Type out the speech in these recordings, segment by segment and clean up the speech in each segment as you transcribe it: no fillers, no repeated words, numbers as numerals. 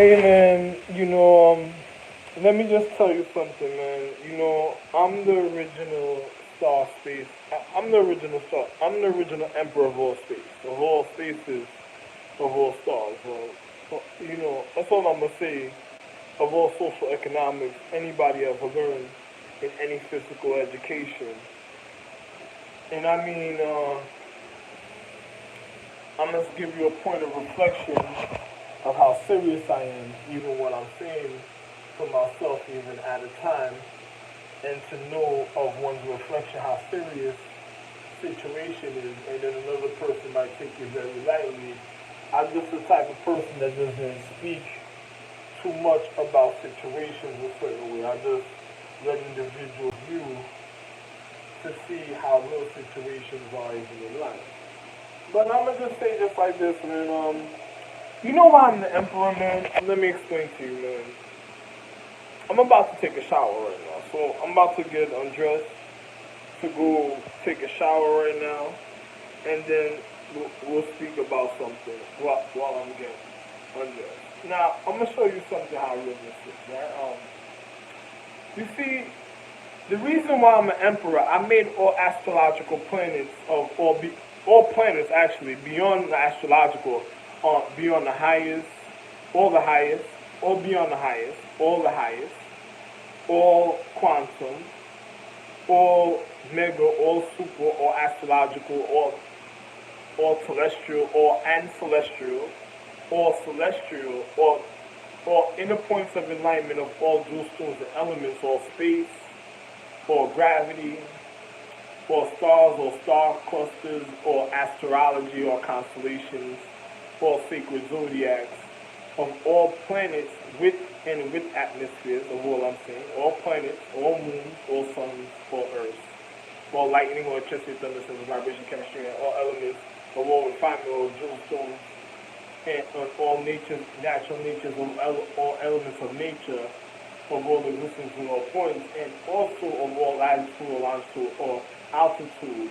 Hey man, let me just tell you something, man. I'm the original star space. I'm the original star. I'm the original emperor of all space, of all spaces, of all stars. That's all I'm gonna say. Of all social economics, anybody ever learned in any physical education. And I mean, I'm gonna give you a point of reflection of how serious I am, even what I'm saying for myself, even at a time, and to know of one's reflection how serious situation is, and then another person might take it very lightly. I'm just the type of person that doesn't speak too much about situations a certain way. I just let individuals view to see how real situations are even in life. But I'm gonna just say just like this, man. You know why I'm the emperor, man? Let me explain to you, man. I'm about to take a shower right now, so I'm about to get undressed to go take a shower right now, and then we'll speak about something while I'm getting undressed. Now, I'm gonna show you something how real this is, right? You see, the reason why I'm an emperor, I made all astrological planets of all planets actually beyond the astrological, beyond the highest, all the highest, all beyond the highest, all the highest, all quantum, all mega, all super, all astrological, all terrestrial, all celestial, all celestial, all inner points of enlightenment of all jewel stones and elements, all space, all gravity, or stars, or star clusters, or astrology, or constellations, or sacred zodiacs, of all planets with and with atmospheres, of all I'm saying, all planets, all moons, all suns, all earths, all lightning, all electricity, thunder, sun, vibration, chemistry, and all elements of all refinement, all jewel stones, and on all natures, natural natures, all elements of nature, of all existence in all points, and also of all latitude or longitude or altitude,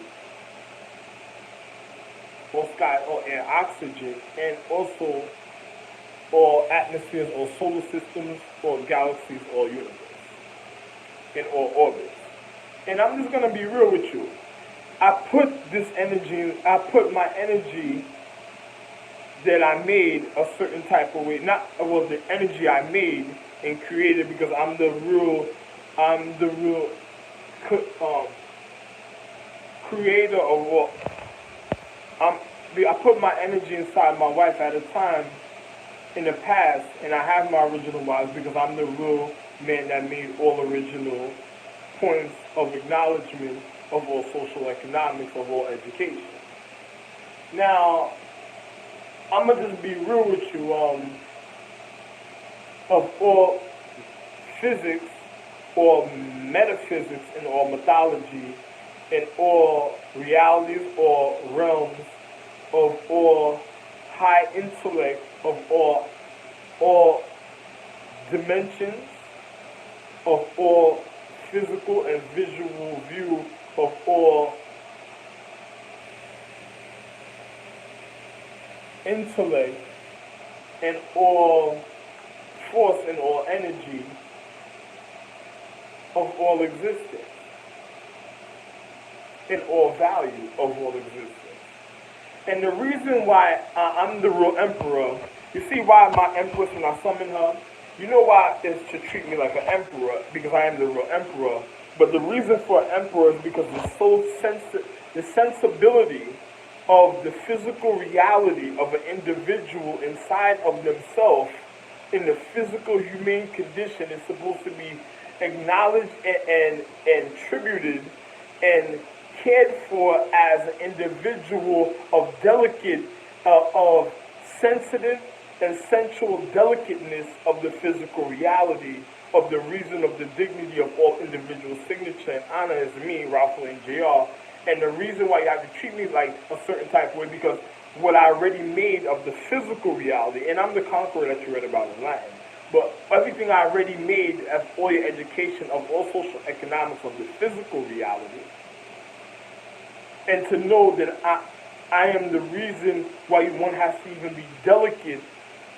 or sky, or air, oxygen, and also all atmospheres or solar systems or galaxies or universe, in all orbits. And I'm just gonna be real with you. I put my energy that I made a certain type of way. Not well, the energy I made and created because I'm the real um, creator of what I'm. I put my energy inside my wife at a time in the past, and I have my original wives because I'm the real man that made all original points of acknowledgement of all social economics, of all education. Now, I'm gonna just be real with you. Of all physics or metaphysics and all mythology and all realities or realms of all high intellect of all dimensions of all physical and visual view of all intellect and all force and all energy of all existence and all value of all existence. And the reason why I'm the real emperor, you see why my empress, when I summon her, you know why is to treat me like an emperor, because I am the real emperor. But the reason for an emperor is because the sensibility of the physical reality of an individual inside of themselves in the physical humane condition is supposed to be acknowledged and tributed and cared for as an individual of delicate, of sensitive and sensual delicateness of the physical reality of the reason of the dignity of all individual signature and honor is me, Ralph and JR. And the reason why you have to treat me like a certain type of way because what I already made of the physical reality, and I'm the conqueror that you read about in Latin, but everything I already made as all your education of all social economics of the physical reality, and to know that I am the reason why one has to even be delicate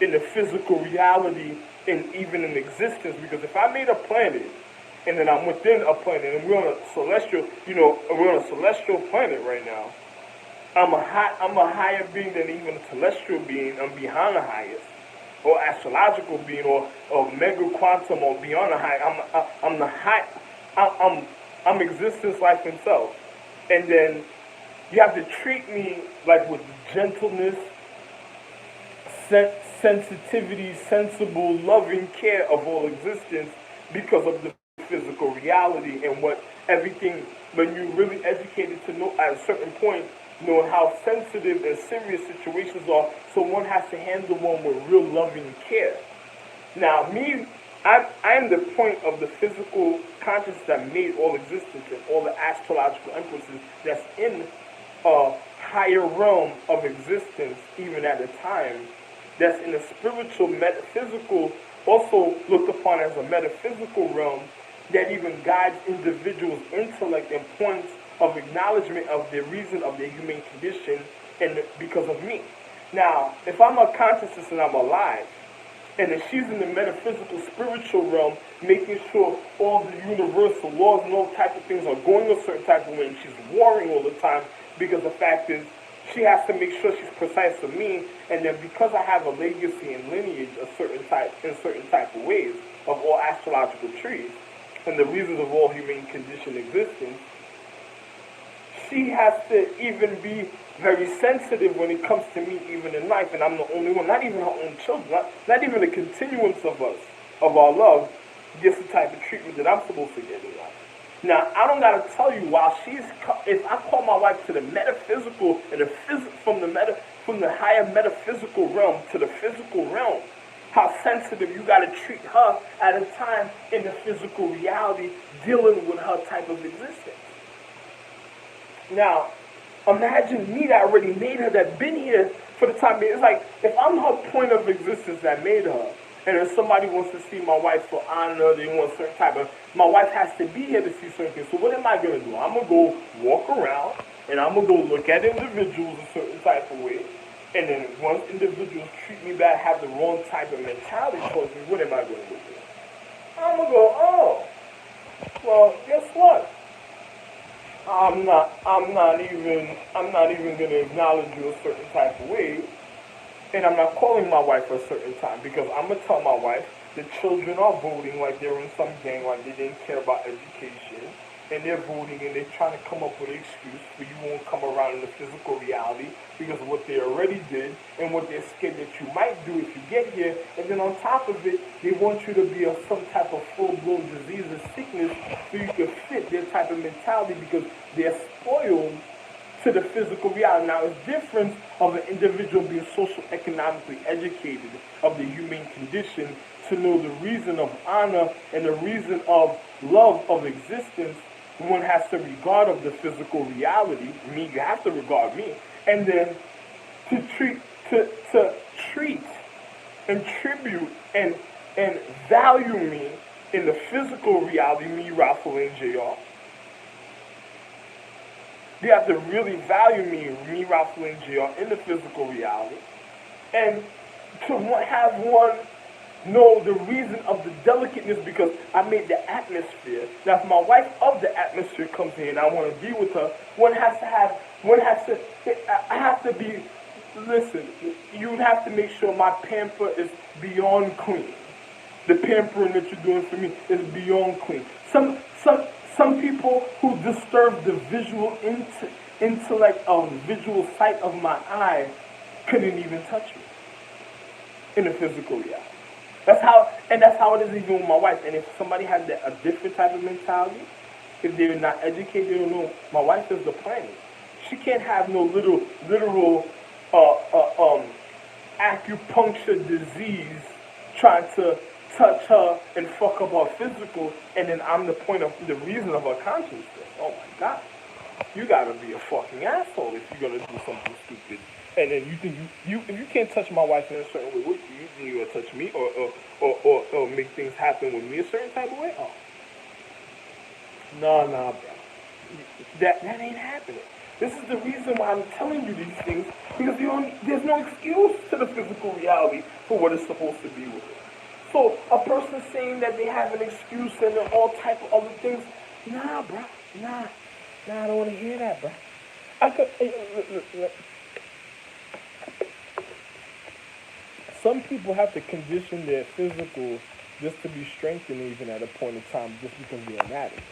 in the physical reality and even in existence. Because if I made a planet and then I'm within a planet and we're on a celestial, we're on a celestial planet right now. I'm a higher being than even a celestial being. I'm beyond the highest, or astrological being, or mega quantum, or beyond the high. I'm the high. I'm existence, life, and self. And then you have to treat me like with gentleness, sensitivity, sensible, loving care of all existence because of the physical reality and what everything. When you're really educated to know at a certain point, knowing how sensitive and serious situations are, so one has to handle one with real loving care. Now, I am the point of the physical consciousness that made all existence and all the astrological empresses that's in a higher realm of existence, even at a time, that's in a spiritual, metaphysical, also looked upon as a metaphysical realm that even guides individuals' intellect and points of acknowledgement of their reason of their human condition and because of me. Now, if I'm a consciousness and I'm alive, and then she's in the metaphysical, spiritual realm, making sure all the universal laws and all type of things are going a certain type of way, and she's warring all the time, because the fact is, she has to make sure she's precise for me, and then because I have a legacy and lineage in certain type of ways of all astrological trees, and the reasons of all human condition existence, she has to even be very sensitive when it comes to me, even in life, and I'm the only one, not even her own children, not even the continuance of us, of our love, gets the type of treatment that I'm supposed to get in life. Now, I don't gotta tell you, if I call my wife to the metaphysical and from the higher metaphysical realm to the physical realm, how sensitive you gotta treat her at a time in the physical reality, dealing with her type of existence. Now, imagine me that already made her, that been here for the time being. It's like, if I'm her point of existence that made her, and if somebody wants to see my wife for honor, they want certain type of, my wife has to be here to see certain things. So what am I going to do? I'm going to go walk around, and I'm going to go look at individuals a certain type of way, and then once individuals treat me bad, have the wrong type of mentality towards me, what am I going to do? I'm going to go, oh, well, guess what? I'm not even going to acknowledge you a certain type of way, and I'm not calling my wife a certain time, because I'm going to tell my wife the children are voting like they're in some gang, like they didn't care about education, and they're voting and they're trying to come up with an excuse for you won't come around in the physical reality because of what they already did and what they're scared that you might do if you get here. And then on top of it, they want you to be of some type of full-blown disease or sickness so you can fit their type of mentality because they're spoiled to the physical reality. Now, it's different of an individual being socio-economically educated of the human condition to know the reason of honor and the reason of love of existence. One has to regard of the physical reality. Me, you have to regard me, and then to treat and tribute and value me in the physical reality. Me, Raffle, and JR. They have to really value me, Raffle, and JR in the physical reality, and to have one know the reason of the delicateness because I made the atmosphere. Now, if my wife of the atmosphere comes in and I want to be with her, I have to be, listen, you would have to make sure my pamper is beyond clean. The pampering that you're doing for me is beyond clean. Some people who disturb the visual intellect of the visual sight of my eye couldn't even touch me in the physical reality. That's how it is even with my wife. And if somebody has a different type of mentality, if they're not educated, they don't know. My wife is the planet. She can't have no literal acupuncture disease trying to touch her and fuck up her physical, and then I'm the point of the reason of her consciousness. Oh my God. You gotta be a fucking asshole if you're gonna do something stupid. And then you think if you can't touch my wife in a certain way, what do you think you're gonna touch me or make things happen with me a certain type of way? Oh. Nah, bro. That ain't happening. This is the reason why I'm telling you these things, because there's no excuse to the physical reality for what it's supposed to be with it. So a person saying that they have an excuse and all type of other things, nah, bruh, nah, I don't want to hear that, bruh. I could. Look. Some people have to condition their physical just to be strengthened even at a point in time just because they're anatomy.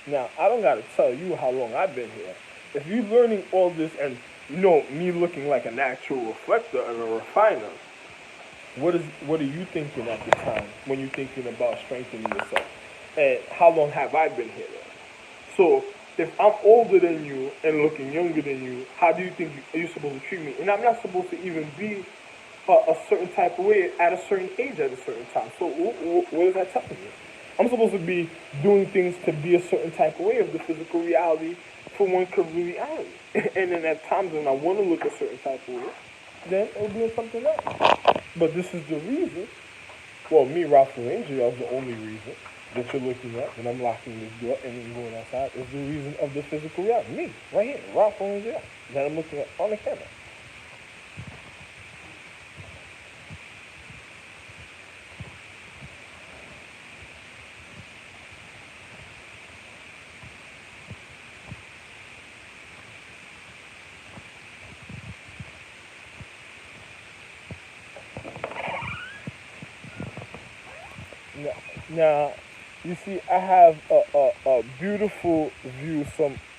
Now, I don't got to tell you how long I've been here. If you're learning all this and, me looking like a natural reflector and a refiner, what are you thinking at the time when you're thinking about strengthening yourself? And how long have I been here? So, if I'm older than you and looking younger than you, how do you think you're supposed to treat me? And I'm not supposed to even be a certain type of way at a certain age at a certain time. So what is that telling you? I'm supposed to be doing things to be a certain type of way of the physical reality for one current reality. And then at times when I want to look a certain type of way, then it'll be something else. But this is the reason. Well, me, Ralph Ranger, is the only reason that you're looking at when I'm locking this door and then going outside is the reason of the physical reality. Me, right here, Ralph Ranger, that I'm looking at on the camera. Now, you see, I have a beautiful view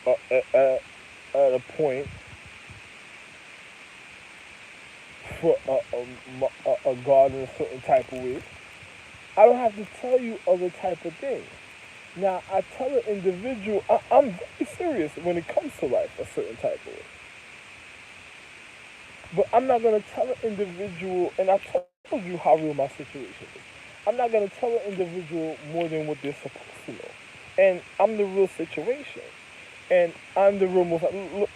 at a point for a garden a certain type of way. I don't have to tell you other type of things. Now, I tell an individual, I'm very serious when it comes to life a certain type of way. But I'm not going to tell an individual, and I told you how real my situation is. I'm not going to tell an individual more than what they're supposed to know. And I'm the real situation. And I'm the real most.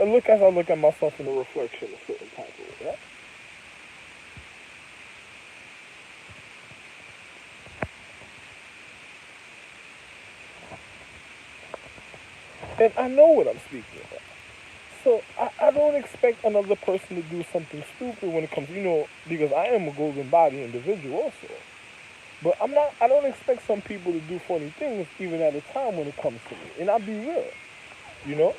Look as I look at myself in the reflection a certain type of way, right? And I know what I'm speaking about. So I don't expect another person to do something stupid when it comes, because I am a golden body individual also. But I don't expect some people to do funny things even at a time when it comes to me. And I'll be real, you know?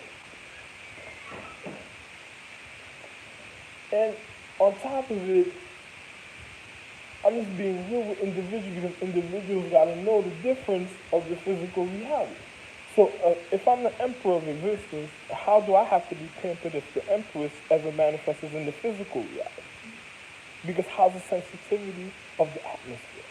And on top of it, I'm just being real with individuals because individuals got to know the difference of the physical reality. So if I'm the emperor of existence, how do I have to be pampered if the empress ever manifests in the physical reality? Because how's the sensitivity of the atmosphere?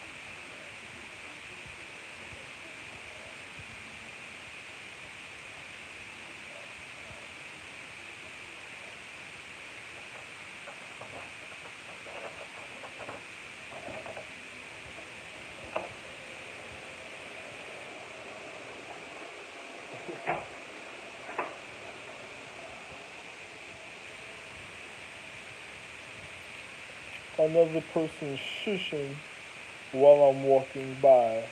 Another person shushing while I'm walking by.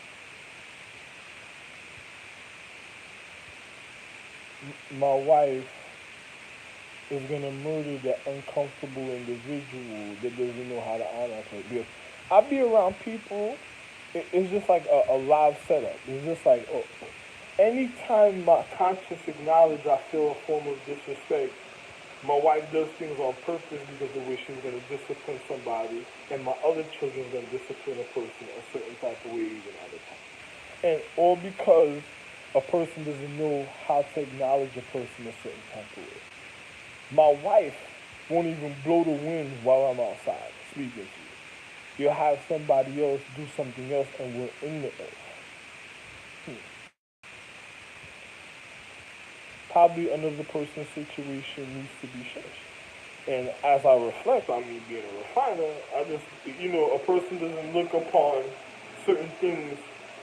My wife is gonna murder that uncomfortable individual that doesn't know how to honor her. Because I be around people, it's just like a live setup. It's just like, anytime my conscious acknowledge I feel a form of disrespect, my wife does things on purpose because the way she's going to discipline somebody, and my other children are going to discipline a person a certain type of way even at a time. And all because a person doesn't know how to acknowledge a person a certain type of way. My wife won't even blow the wind while I'm outside speaking to you. You'll have somebody else do something else and we're in the earth. Probably another person's situation needs to be changed. And as I reflect on me being a refiner, I just, a person doesn't look upon certain things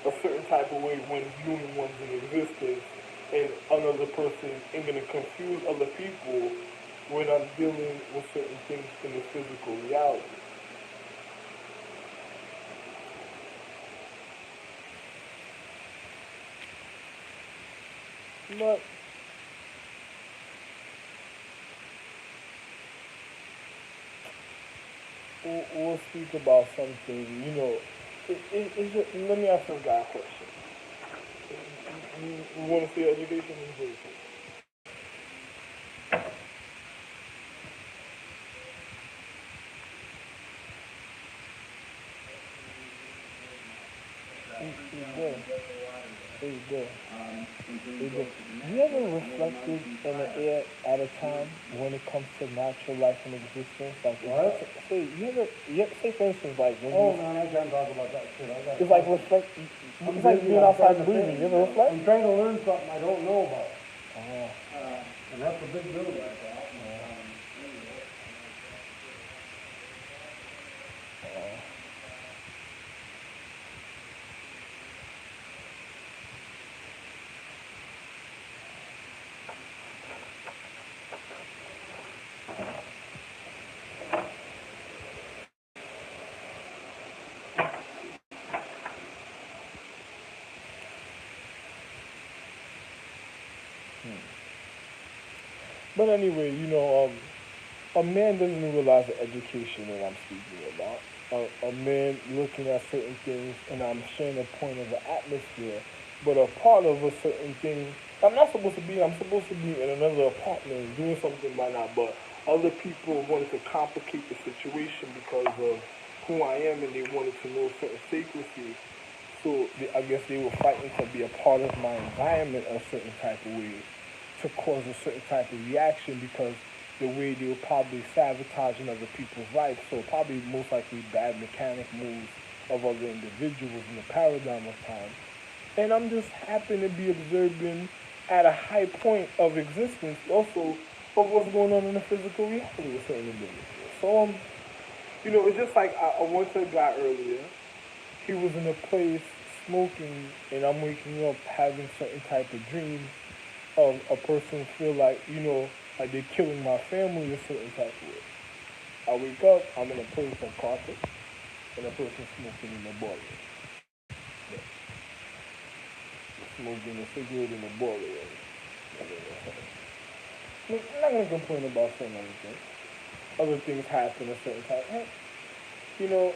a certain type of way when human ones in existence, and another person ain't gonna confuse other people when I'm dealing with certain things in the physical reality. But we'll speak about something, let me ask this guy a question. You want to see education in Jersey? He's good. He's good. He's good. You ever reflected in the air at a time when it comes to natural life and existence? Like, what? Say for instance, like, when oh, man, I can't talk about that shit. it's like reflect, it's like being outside breathing. You ever reflect? I'm trying to learn something I don't know about. Oh. And that's a big deal like that. But anyway, a man doesn't realize the education that I'm speaking about. A man looking at certain things, and I'm sharing a point of the atmosphere, but a part of a certain thing. I'm not supposed to be. I'm supposed to be in another apartment doing something by now, but other people wanted to complicate the situation because of who I am, and they wanted to know certain secrecy. So I guess they were fighting to be a part of my environment a certain type of way to cause a certain type of reaction because the way they were probably sabotaging other people's lives. So probably most likely bad mechanic moves of other individuals in the paradigm of time. And I'm just happen to be observing at a high point of existence also of what's going on in the physical reality with certain individuals. So it's just like I went to a guy earlier. He was in a place smoking, and I'm waking up having certain type of dreams of a person feel like they're killing my family a certain type of way. I wake up, I'm in a place of carpet, and a person smoking in the boiler. Yeah. Smoking a cigarette in the boiler. I'm not gonna complain about certain other things. Other things happen a certain time. Hey, you know,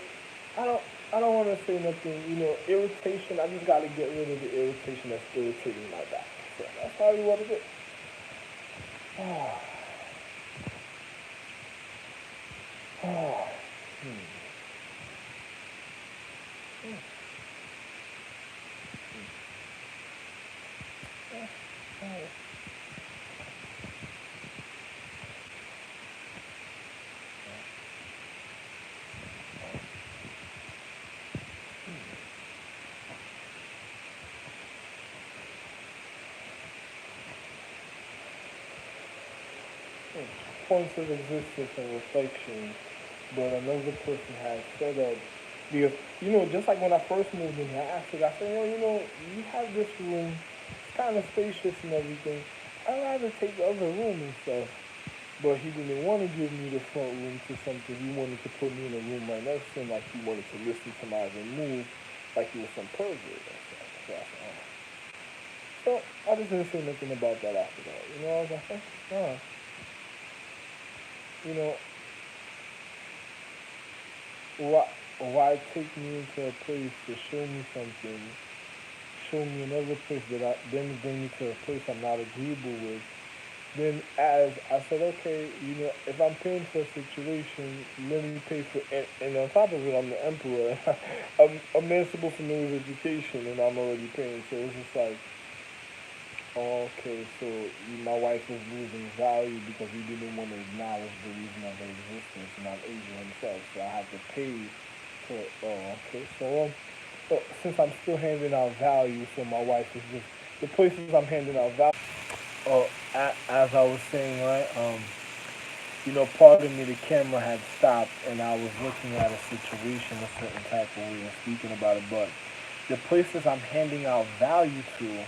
I don't I don't want to say nothing. Irritation. I just got to get rid of the irritation that's irritating my back. So that's probably what it is. Ah, ah, hmm. Points of existence and reflection, but another person has set up because just like when I first moved in here, I asked it. I said, you have this room, it's kind of spacious and everything. I'd rather take the other room and stuff. But he didn't want to give me the front room to something. He wanted to put me in a room right next to him, like he wanted to listen to my every move, like he was some pervert or something. So I said, oh. So I just didn't say nothing about that after that. I was like, oh, you know, why take me into a place to show me something, show me another place that then bring me to a place I'm not agreeable with. Then, as I said, okay, if I'm paying for a situation, let me pay for it. And on top of it, I'm the emperor. a man's supposed to know his education, and I'm already paying. So it's just like, oh, okay, so my wife was losing value because he didn't want to acknowledge the reason of her existence, not Asia himself. So I have to pay for, oh, okay. So since I'm still handing out value, so my wife is just, the places I'm handing out value. Oh, as I was saying, right? Pardon me, the camera had stopped, and I was looking at a situation a certain type of way and speaking about it. But the places I'm handing out value to,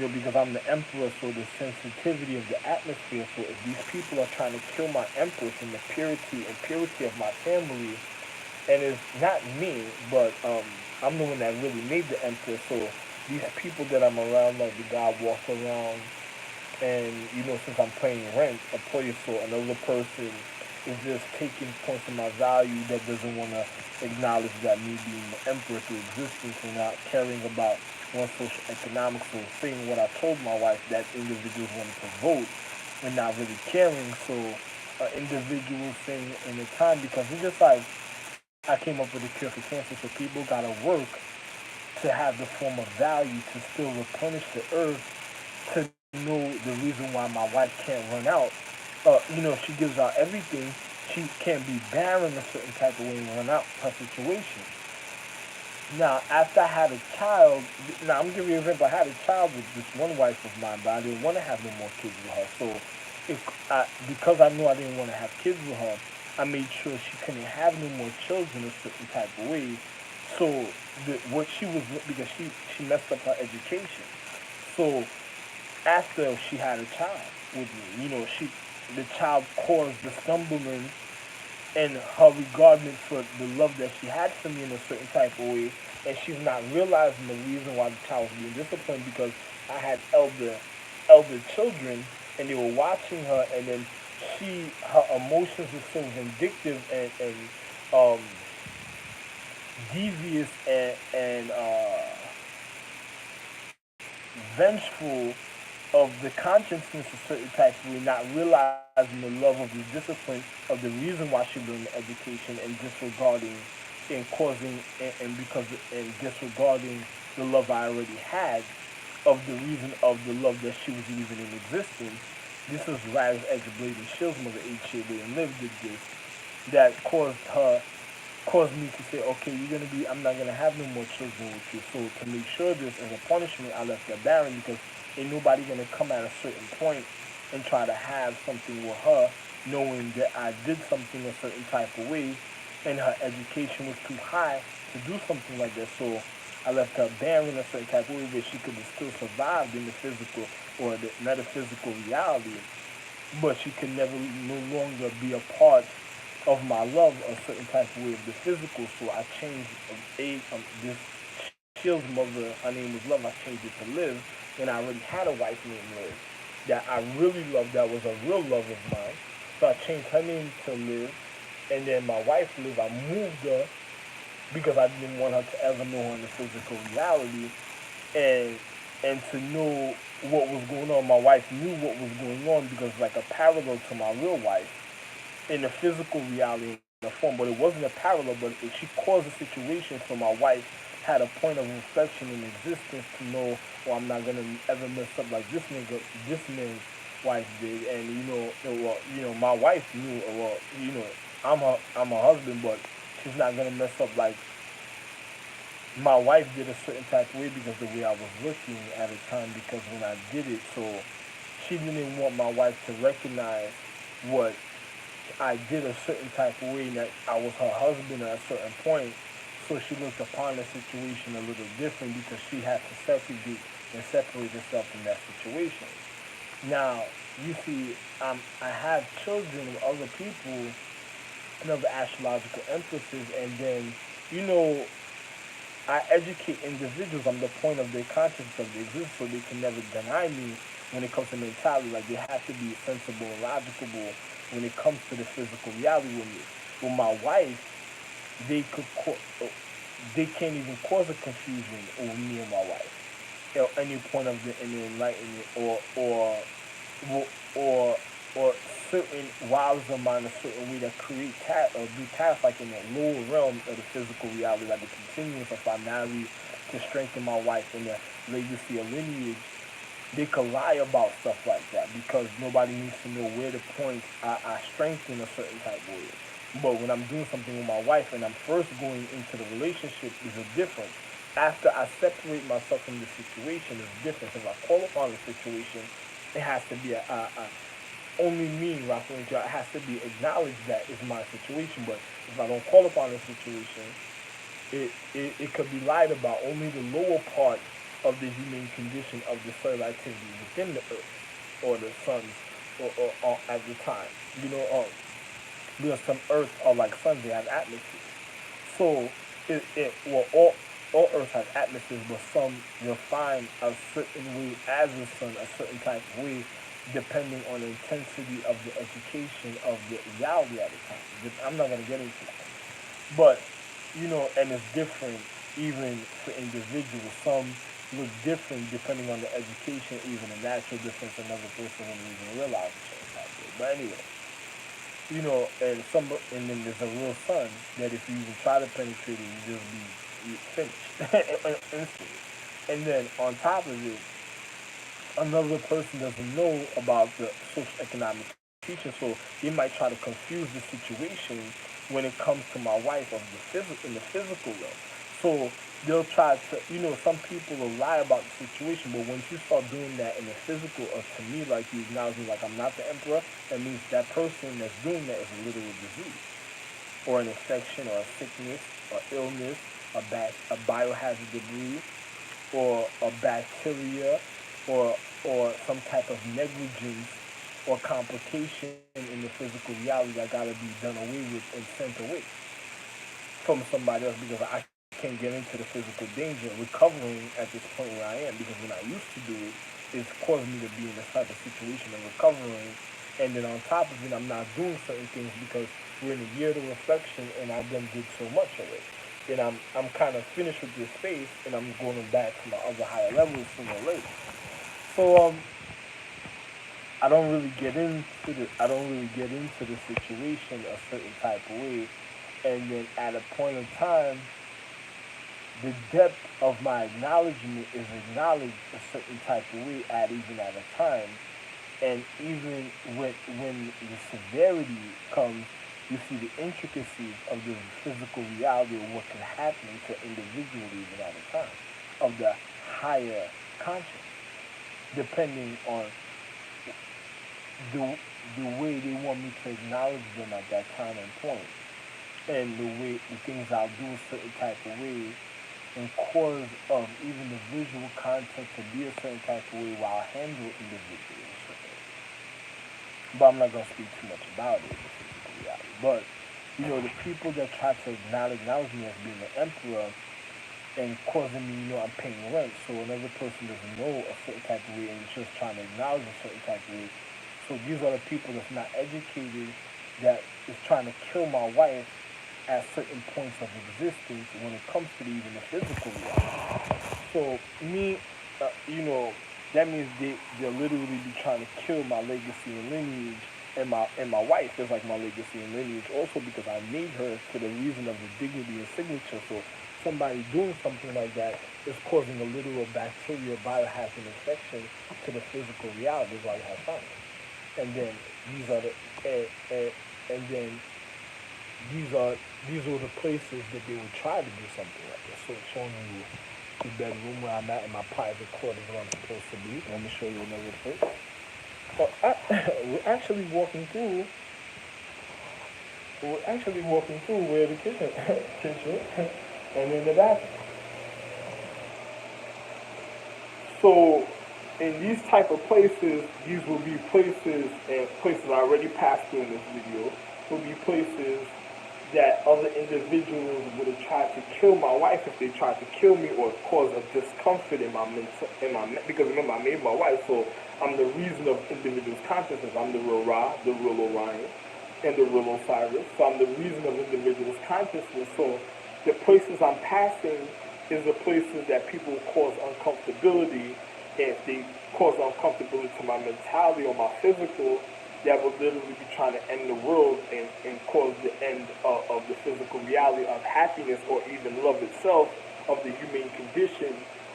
because I'm the emperor, so the sensitivity of the atmosphere. So if these people are trying to kill my empress and the purity and purity of my family, and it's not me, but I'm the one that really made the empress. So these people that I'm around, like the guy walk around and since I'm paying rent, a place or another person is just taking points of my value that doesn't want to acknowledge that me being the emperor through existence and not caring about one social economics or saying what I told my wife that individuals wanted to vote and not really caring. So individuals saying in the time because it's just like I came up with a cure for cancer, so people gotta work to have the form of value to still replenish the earth to know the reason why my wife can't run out. If she gives out everything, she can't be barren a certain type of way and run out her situation. Now, after I had a child, now I'm giving you an example. I had a child with this one wife of mine, but I didn't want to have no more kids with her. So, because I knew I didn't want to have kids with her, I made sure she couldn't have no more children a certain type of way. So, what she was because she messed up her education. So after she had a child with me, the child caused the stumbling and her regardment for the love that she had for me in a certain type of way, and she's not realizing the reason why the child was being disciplined because I had elder children and they were watching her, and then her emotions were so vindictive and um, devious and vengeful of the consciousness of certain types of way, not realizing the love of the discipline of the reason why she learned the education and disregarding and causing and because and disregarding the love I already had of the reason of the love that she was even in existence. This is Raz X Blade and Shield's mother H.A. and lived did this that caused me to say, okay, I'm not gonna have no more children with you. So to make sure this as a punishment, I left her barren because ain't nobody gonna come at a certain point and try to have something with her, knowing that I did something a certain type of way, and her education was too high to do something like that. So I left her barren a certain type of way where she could have still survived in the physical or the metaphysical reality, but she could never no longer be a part of my love a certain type of way of the physical. So I changed this Shield's mother, her name was Love, I changed it to Live, and I already had a wife named Liv that I really loved, that was a real love of mine. So I changed her name to Liv, and then my wife Liv, I moved her because I didn't want her to ever know her in the physical reality, and and to know what was going on. My wife knew what was going on because like a parallel to my real wife in the physical reality in the form, but it wasn't a parallel, but she caused a situation so my wife had a point of reflection in existence to know, well, I'm not gonna ever mess up like this man's wife did, and my wife knew, I'm her husband, but she's not gonna mess up like my wife did a certain type of way because the way I was looking at the time, because when I did it, so she didn't want my wife to recognize what I did a certain type of way that I was her husband at a certain point. So she looked upon the situation a little different because she had to segregate and separate herself from that situation. Now, you see, I have children with other people and other astrological emphasis, and then, you know, I educate individuals on the point of their consciousness of their existence so they can never deny me when it comes to mentality. Like they have to be sensible and logical when it comes to the physical reality with me. With my wife, they could they can't even cause a confusion over me and my wife at any point of the enlightenment or or or certain wiles of mine a certain way that create or do tasks like in the lower realm of the physical reality, like the continuance of our marriage to strengthen my wife and the legacy of lineage. They could lie about stuff like that because nobody needs to know where the points I strengthen a certain type of way. But when I'm doing something with my wife and I'm first going into the relationship, is a difference. After I separate myself from the situation, it's different. If I call upon the situation, it has to be only me rocking with y'all. It has to be acknowledged that it's my situation. But if I don't call upon the situation, it could be lied about. Only the lower part of the human condition of the cellular activity within the earth or the suns or at the time. You know, because some earth are like suns, they have atmospheres. So all earth has atmospheres, but some refine a certain way as a sun, a certain type of way depending on the intensity of the education of the reality at the time. I'm not gonna get into that, but and it's different even for individuals. Some look different depending on the education, even the natural difference. Another person wouldn't even realize it changed that way. But anyway, and then there's a real sun that if you even try to penetrate it, you just be finished instantly. And then on top of it, another person doesn't know about the socioeconomic teaching, so they might try to confuse the situation when it comes to my wife of the physical in the physical realm. So they'll try to, some people will lie about the situation, but once you start doing that in the physical, or to me, like you acknowledge me, like I'm not the emperor, that means that person that's doing that is a literal disease, or an infection, or a sickness, or illness, a biohazard debris, or a bacteria, or some type of negligence or complication in the physical reality that gotta be done away with and sent away from somebody else, because I can't get into the physical danger recovering at this point where I am, because when I used to do it, it's caused me to be in this type of situation and recovering. And then on top of it, I'm not doing certain things because we're in a year of reflection and I've done did so much already. And I'm kind of finished with this space, and I'm going back to my other higher levels sooner or later. So I don't really get into the situation a certain type of way, and then at a point in time, the depth of my acknowledgement is acknowledged a certain type of way at even at a time, and even when the severity comes, you see the intricacies of the physical reality of what can happen to individuals even at a time, of the higher conscience, depending on the the way they want me to acknowledge them at that time and point, and the things I'll do a certain type of way, and cause of even the visual content to be a certain type of way while I handle individuals. But I'm not gonna speak too much about it in the physical reality. But the people that try to acknowledge me as being the emperor and causing me, I'm paying rent, so another person doesn't know a certain type of way and is just trying to acknowledge a certain type of way. So these are the people that's not educated, that is trying to kill my wife at certain points of existence when it comes to even the physical reality. So me, that means they'll literally be trying to kill my legacy and lineage, and my wife is like my legacy and lineage also, because I made her for the reason of the dignity and signature. So somebody doing something like that is causing a literal bacterial biohazard infection to the physical reality. That's why you have science. And then these are the and then these are the places that they would try to do something like this. So it's showing you the bedroom where I'm at in my private quarters where I'm supposed to be. Let me show you another place. So we're actually walking through. We're actually walking through where the kitchen, and then the bathroom. So in these type of places, these will be places, and places I already passed through in this video, will be places that other individuals would have tried to kill my wife if they tried to kill me, or cause a discomfort in my because remember I made my wife, so I'm the reason of individuals' consciousness. I'm the real Ra, the real Orion, and the real Osiris. So I'm the reason of individuals' consciousness. So the places I'm passing is the places that people cause uncomfortability. If they cause uncomfortability to my mentality or my physical, that will literally be trying to end the world, and cause the end of the physical reality of happiness, or even love itself, of the human condition,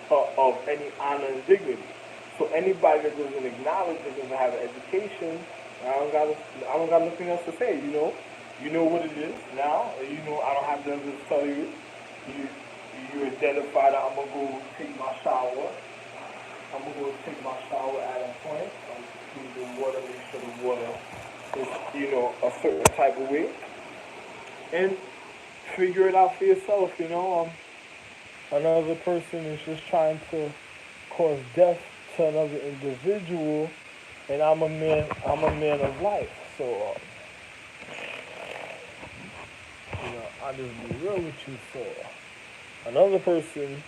of any honor and dignity. So anybody that doesn't acknowledge it, doesn't have an education, I don't got nothing else to say. You know what it is now. I don't have to just tell you. You identify that I'm gonna go take my shower. I'm gonna go take my shower at a point. Use the water, make sure the water is, a certain type of way, and figure it out for yourself. Another person is just trying to cause death to another individual, and I'm a man. I'm a man of life. So, I just be real with you. So, another person,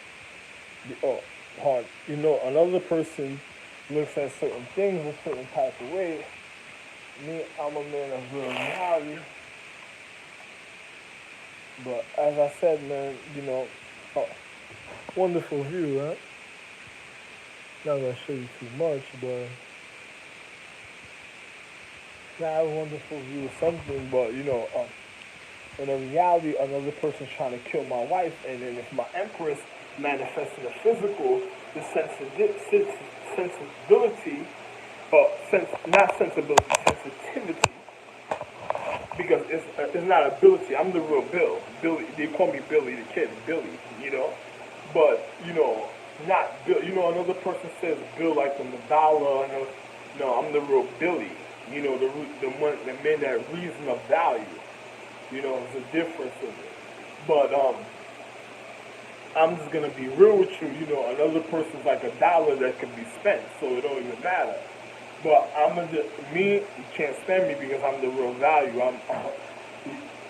oh, hard. Another person looks at certain things a certain type of way. Me, I'm a man of real reality. But as I said, man, oh, wonderful view, right? Not gonna show you too much, but not a wonderful view of something. But in a reality, another person's trying to kill my wife, and then if my empress manifests in the physical, the sensibility, not sensibility, sensitivity, because it's not ability. I'm the real Bill. Billy, they call me Billy the Kid, Billy, but not Bill. Another person says Bill like the dollar. No, I'm the real Billy. The man that reason of value. There's a difference in it. But I'm just gonna be real with you. Another person's like a dollar that can be spent, so it don't even matter. But you can't stand me because I'm the real value.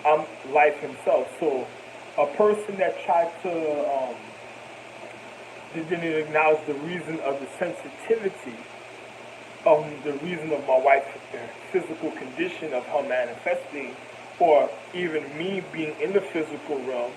I'm life himself. So a person that tried to they didn't acknowledge the reason of the sensitivity of the reason of my wife's physical condition of her manifesting, or even me being in the physical realm,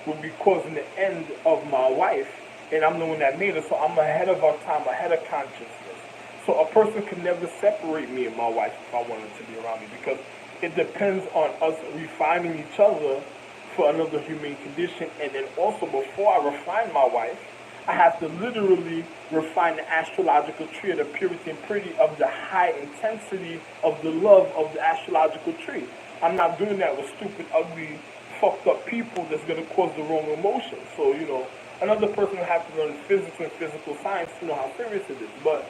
would be causing the end of my wife, and I'm the one that made her, so I'm ahead of our time, ahead of consciousness. So a person can never separate me and my wife if I wanted to be around me, because it depends on us refining each other for another humane condition, and then also before I refine my wife, I have to literally refine the astrological tree of the purity and purity of the high intensity of the love of the astrological tree. I'm not doing that with stupid, ugly, fucked up people that's going to cause the wrong emotions. So, another person will have to learn physics and physical science to know how serious it is. But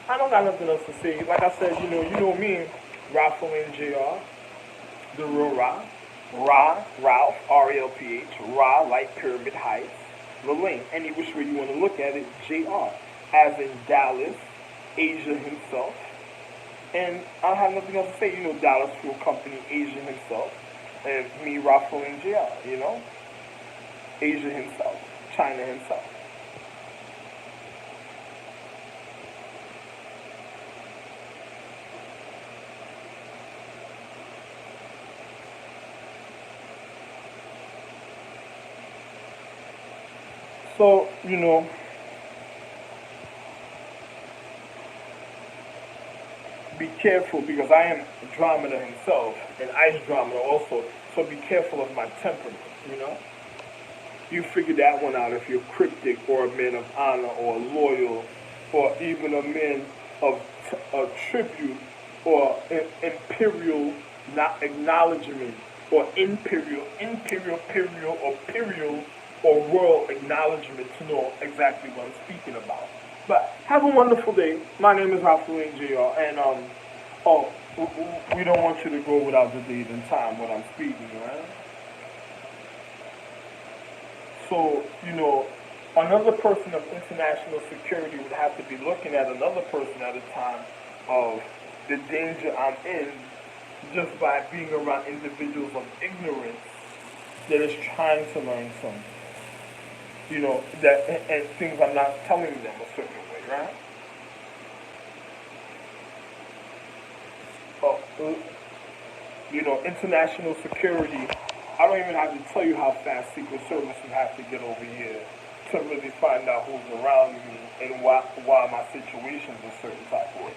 I don't got nothing else to say. Like I said, you know me, wHITe, the real Ralph, R-A-L-P-H, Ra, like pyramid heights, the link, any which way you want to look at it, JR, as in Dallas, Asia himself. And I have nothing else to say, Dallas Fuel Company, Asia himself, and me, Raffle and JR, Asia himself, China himself. So, be careful because I am Andromeda himself and Ice Andromeda also. So be careful of my temperament. You figure that one out if you're cryptic or a man of honor or loyal or even a man of tribute or imperial not acknowledgement or imperial or royal acknowledgement to know exactly what I'm speaking about. But have a wonderful day. My name is Raffle Jr. And we don't want you to go without the date and time when I'm speaking, right? So, another person of international security would have to be looking at another person at a time of the danger I'm in just by being around individuals of ignorance that is trying to learn something. That and things I'm not telling them a certain way, right? International security. I don't even have to tell you how fast Secret Service would have to get over here to really find out who's around me and why my situation's a certain type of way.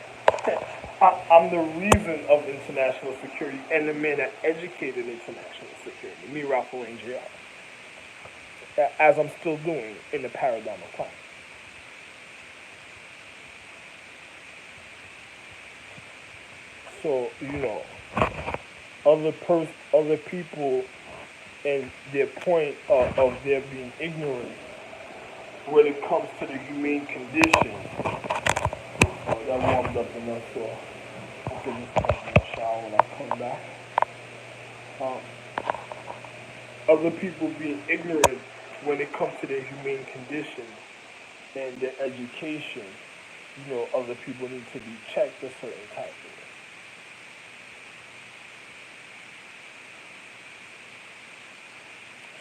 I'm the reason of international security and the man that educated international security, me, Raffle and JR, as I'm still doing in the paradigm of time. So, other people and their point of their being ignorant when it comes to the humane condition. That warmed up enough, so I can just take a shower when I come back. Other people being ignorant when it comes to their humane condition and their education, other people need to be checked a certain type of way.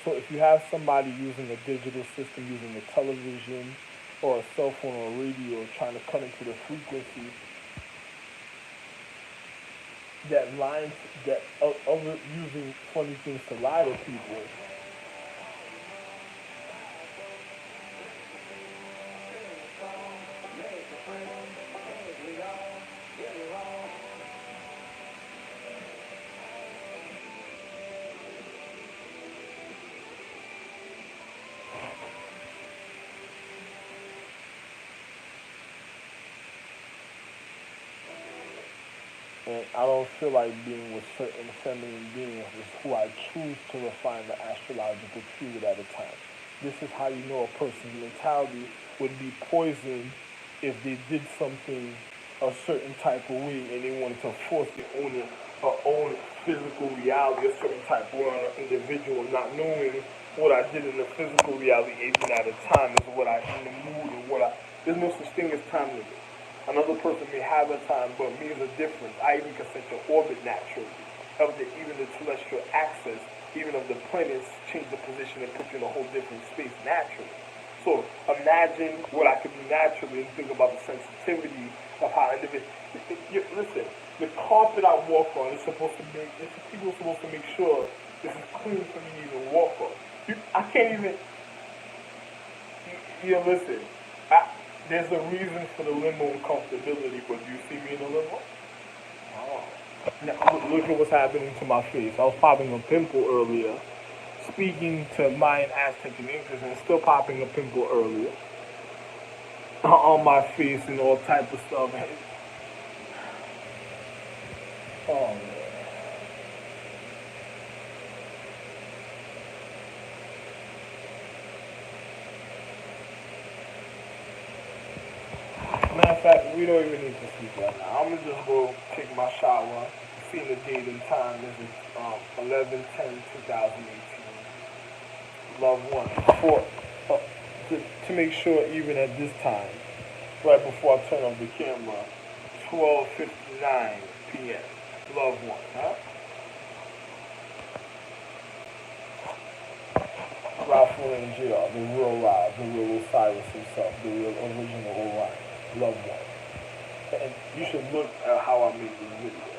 So if you have somebody using a digital system, using a television, or a cell phone or a radio trying to cut into the frequency that lines that of it using funny things to lie to people. And I don't feel like being with certain feminine beings is who I choose to refine the astrological period at a time. This is how you know a person's mentality would be poisoned if they did something a certain type of way and they wanted to force their own physical reality a certain type of way on an individual, not knowing what I did in the physical reality even at a time is what I in the mood and what I there's no such thing as time limit. Another person may have a time, but me is a difference. I even can set your orbit naturally. Even the celestial axis, even of the planets, change the position and put you in a whole different space naturally. So imagine what I could do naturally and think about the sensitivity of how individuals. Listen, the carpet I walk on is supposed to make. People are supposed to make sure this is clean for me to even walk on. I can't even. Listen. There's a reason for the limo uncomfortability, but do you see me in a limo? Oh. Now, look at what's happening to my face. I was popping a pimple earlier, speaking to Mayan, Aztec, and Incas, and still popping a pimple earlier on my face and all type of stuff. Oh, man. Matter of fact, we don't even need to speak right now. I'm gonna just go take my shower. See the date and time. This is 11/10/2018. Love one. To make sure, even at this time, right before I turn off the camera, 12:59 p.m. Love one, huh? Raffle and JR, the real Rob, the real Osiris himself, the real original Orion. Love one. And you should look at how I make this video.